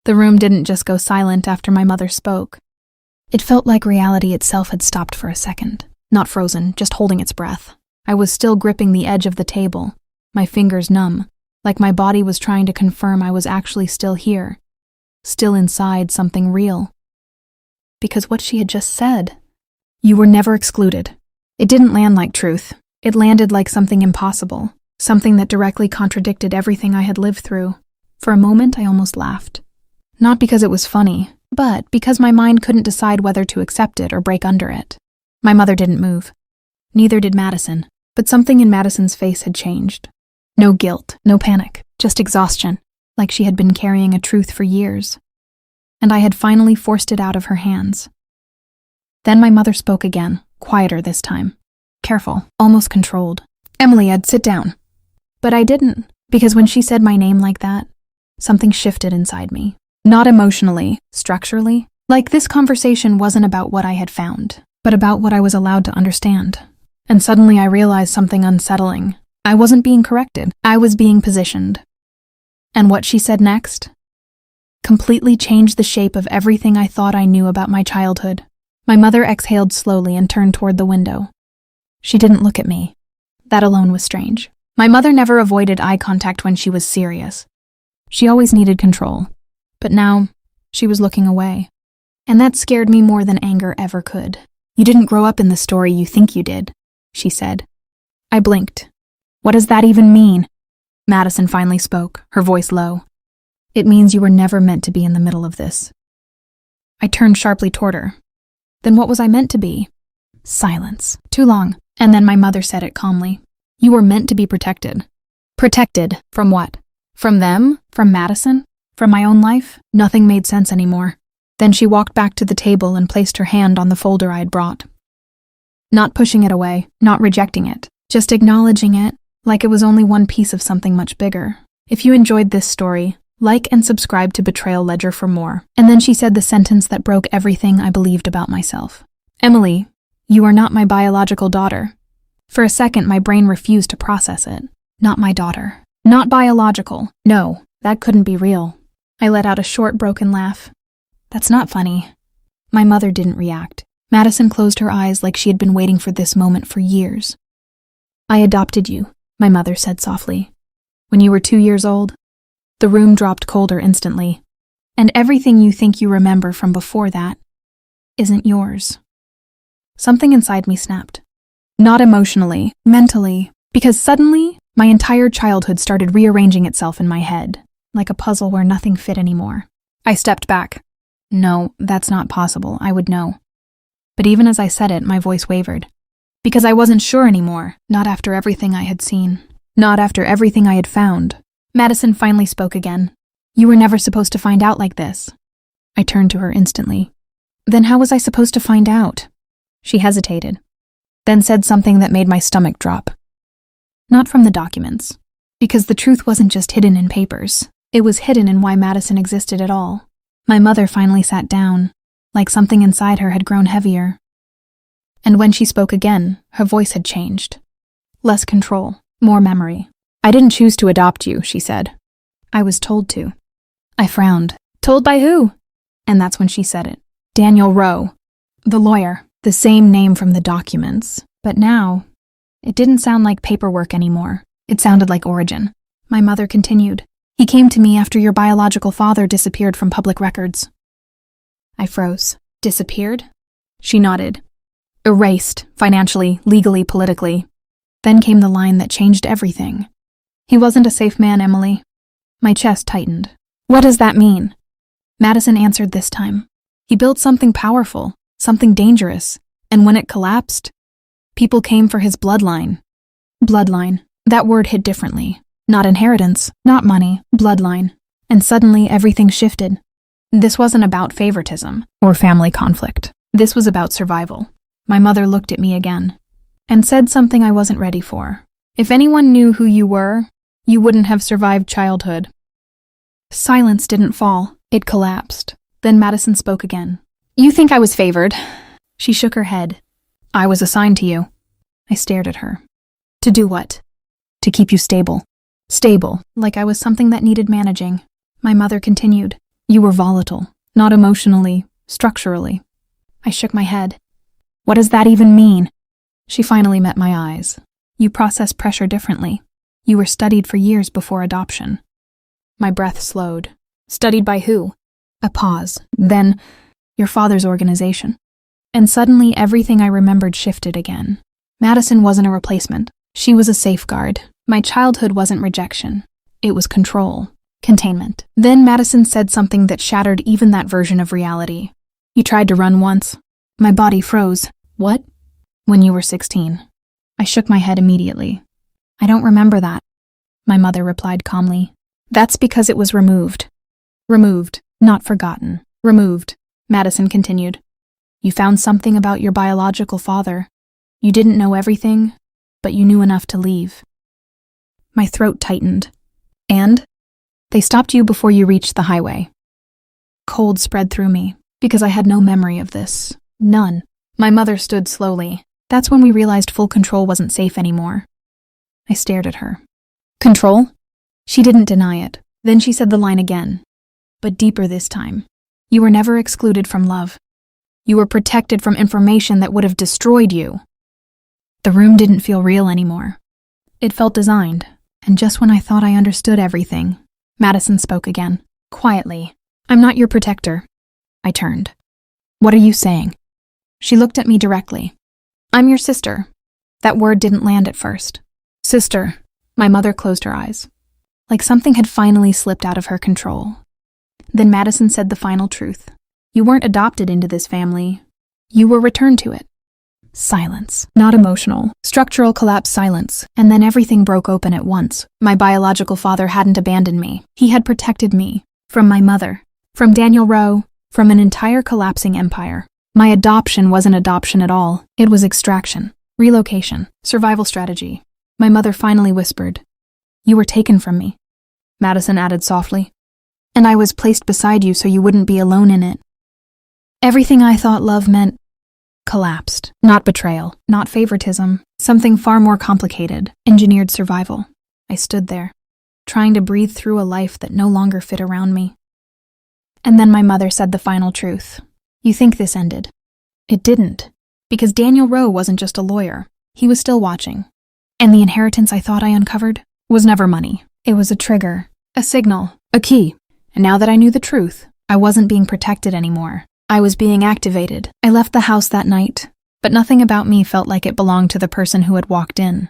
The room didn't just go silent after my mother spoke. It felt like reality itself had stopped for a second. Not frozen, just holding its breath. I was still gripping the edge of the table, my fingers numb, like my body was trying to confirm I was actually still here, still inside something real. Because what she had just said, "You were never excluded," it didn't land like truth. It landed like something impossible, something that directly contradicted everything I had lived through. For a moment, I almost laughed. Not because it was funny, but because my mind couldn't decide whether to accept it or break under it. My mother didn't move. Neither did Madison, but something in Madison's face had changed. No guilt, no panic, just exhaustion, like she had been carrying a truth for years. And I had finally forced it out of her hands. Then my mother spoke again, quieter this time. Careful, almost controlled. "Emily, Ed, sit down." But I didn't, because when she said my name like that, something shifted inside me. Not emotionally, structurally. Like this conversation wasn't about what I had found, but about what I was allowed to understand. And suddenly I realized something unsettling. I wasn't being corrected. I was being positioned. And what she said next completely changed the shape of everything I thought I knew about my childhood. My mother exhaled slowly and turned toward the window. She didn't look at me. That alone was strange. My mother never avoided eye contact when she was serious. She always needed control. But now, she was looking away. And that scared me more than anger ever could. "You didn't grow up in the story you think you did," she said. I blinked. "What does that even mean?" Madison finally spoke, her voice low. "It means you were never meant to be in the middle of this." I turned sharply toward her. Then what was I meant to be? Silence. Too long. And then my mother said it calmly. "You were meant to be protected." Protected from what? From them? From Madison? From my own life? Nothing made sense anymore. Then she walked back to the table and placed her hand on the folder I had brought. Not pushing it away, not rejecting it, just acknowledging it like it was only one piece of something much bigger. "If you enjoyed this story, like and subscribe to Betrayal Ledger for more." And then she said the sentence that broke everything I believed about myself. "Emily, you are not my biological daughter." For a second, my brain refused to process it. Not my daughter. Not biological. No, that couldn't be real. I let out a short, broken laugh. "That's not funny." My mother didn't react. Madison closed her eyes like she had been waiting for this moment for years. "I adopted you," my mother said softly. "When you were 2 years old." The room dropped colder instantly. "And everything you think you remember from before that isn't yours." Something inside me snapped. Not emotionally, mentally, because suddenly my entire childhood started rearranging itself in my head, like a puzzle where nothing fit anymore. I stepped back. "No, that's not possible, I would know." But even as I said it, my voice wavered. Because I wasn't sure anymore, not after everything I had seen, not after everything I had found. Madison finally spoke again. "You were never supposed to find out like this." I turned to her instantly. "Then how was I supposed to find out?" She hesitated, then said something that made my stomach drop. "Not from the documents. Because the truth wasn't just hidden in papers. It was hidden in why Madison existed at all." My mother finally sat down, like something inside her had grown heavier. And when she spoke again, her voice had changed. Less control, more memory. "I didn't choose to adopt you," she said. "I was told to." I frowned. "Told by who?" And that's when she said it. "Daniel Rowe, the lawyer." The same name from the documents. But now, it didn't sound like paperwork anymore. It sounded like origin. My mother continued. "He came to me after your biological father disappeared from public records." I froze. "Disappeared?" She nodded. "Erased, financially, legally, politically." Then came the line that changed everything. "He wasn't a safe man, Emily." My chest tightened. "What does that mean?" Madison answered this time. "He built something powerful, something dangerous, and when it collapsed, people came for his bloodline." Bloodline. That word hit differently. Not inheritance, not money, bloodline. And suddenly everything shifted. This wasn't about favoritism or family conflict. This was about survival. My mother looked at me again and said something I wasn't ready for. "If anyone knew who you were, you wouldn't have survived childhood." Silence didn't fall. It collapsed. Then Madison spoke again. "You think I was favored?" She shook her head. "I was assigned to you." I stared at her. "To do what?" "To keep you stable." Stable, like I was something that needed managing. My mother continued. You were volatile, not emotionally, structurally. I shook my head. What does that even mean? She finally met my eyes. You process pressure differently. You were studied for years before adoption. My breath slowed. Studied by who? A pause. Then, your father's organization. And suddenly everything I remembered shifted again. Madison wasn't a replacement. She was a safeguard. My childhood wasn't rejection. It was control. Containment. Then Madison said something that shattered even that version of reality. You tried to run once. My body froze. What? When you were 16. I shook my head immediately. I don't remember that. My mother replied calmly. That's because it was removed. Removed, not forgotten. Removed, Madison continued. You found something about your biological father. You didn't know everything, but you knew enough to leave. My throat tightened. And? They stopped you before you reached the highway. Cold spread through me, because I had no memory of this. None. My mother stood slowly. That's when we realized full control wasn't safe anymore. I stared at her. Control? She didn't deny it. Then she said the line again, but deeper this time. You were never excluded from love. You were protected from information that would have destroyed you. The room didn't feel real anymore. It felt designed, and just when I thought I understood everything, Madison spoke again, quietly. I'm not your protector. I turned. What are you saying? She looked at me directly. I'm your sister. That word didn't land at first. Sister. My mother closed her eyes, like something had finally slipped out of her control. Then Madison said the final truth. You weren't adopted into this family. You were returned to it. Silence. Not emotional. Structural collapse silence. And then everything broke open at once. My biological father hadn't abandoned me. He had protected me. From my mother. From Daniel Rowe. From an entire collapsing empire. My adoption wasn't adoption at all. It was extraction. Relocation. Survival strategy. My mother finally whispered. You were taken from me. Madison added softly. And I was placed beside you so you wouldn't be alone in it. Everything I thought love meant collapsed. Not betrayal, not favoritism, something far more complicated, engineered survival. I stood there, trying to breathe through a life that no longer fit around me. And then my mother said the final truth. You think this ended? It didn't, because Daniel Rowe wasn't just a lawyer. He was still watching. And the inheritance I thought I uncovered was never money. It was a trigger, a signal, a key. And now that I knew the truth, I wasn't being protected anymore. I was being activated. I left the house that night, but nothing about me felt like it belonged to the person who had walked in.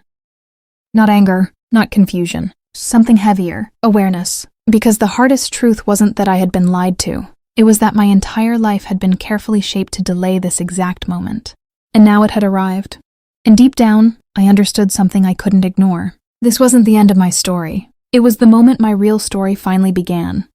Not anger, not confusion. Something heavier, awareness. Because the hardest truth wasn't that I had been lied to. It was that my entire life had been carefully shaped to delay this exact moment. And now it had arrived. And deep down, I understood something I couldn't ignore. This wasn't the end of my story. It was the moment my real story finally began.